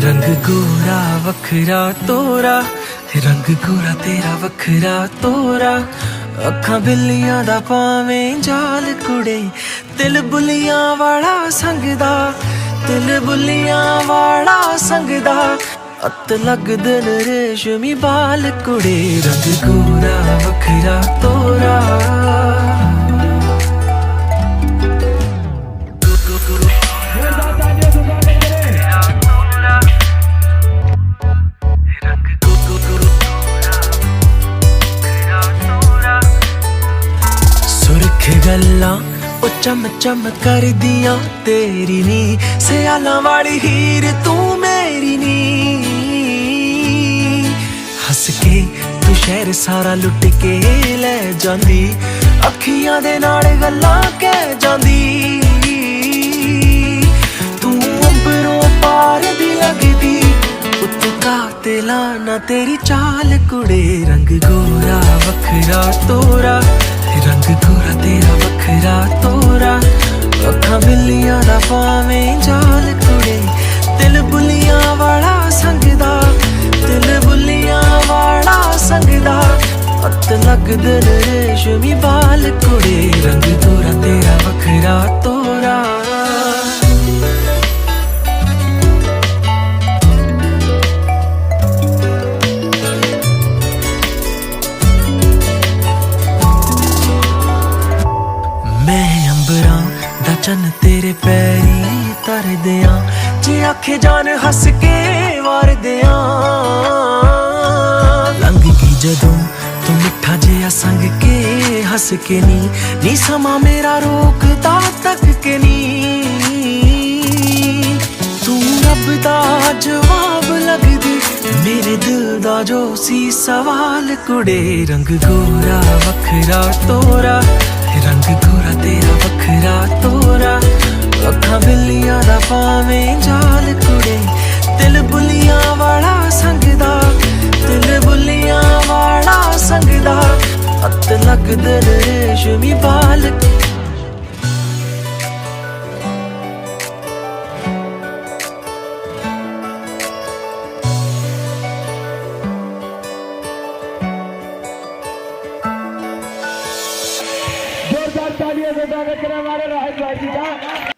रंग गोरा वखरा तोरा, रंग गोरा तेरा वखरा तोरा। अखां बिल्लियां दा पावें जाल कुड़े, दिल बुलियां वाला संगदा, दिल बुलियां वाला संगदा। अत लगदे न रेशमी बाल कुड़े, रंग गोरा वखरा तोरा। गल्लां ओ चम चम कर दियां तेरी नी, सियालां वाली हीर तू मेरी नी। हस के तू शहर सारा लुट के ले जांदी, अखियां दे नाल गल्लां कह जांदी। तू अंबरों पार दी लगदी, उत्ते कातिलां ना तेरी चाल कुड़े। रंग गोरा वखरा तोरा, रंग गोरा तेरा वखरा तोरा। अखां बिल्लियां दा पावें जाल कुड़े, दिल बुलियां वाला संगदा, दिल बुलियां वाला संगदा। अत लगदे न रेशमी बाल कुड़े, रंग गोरा तेरा वखरा तोरा। चन तेरे पैरी तर दियां, जे आखे जान हस के वार दियां। लंघ गई जदों तू मिठा जिहा संग के हस के नी समा मेरा रोकदा तक के नी। तू रब दा जवाब लगदी, मेरे दिल दा जो सी सवाल कुड़े। रंग गोरा वखरा तोरा, रंग गोरा तेरा वखरा तोरा। अखां बिल्लियां दा पावें जाल कुड़े, दिल बुलियां वाला संगदा, दिल बुलियां वाला संगदा। अत लगदे न रेशमी बाल। जोरदार तालियों से स्वागत करें हमारे राहिल भाई जी का।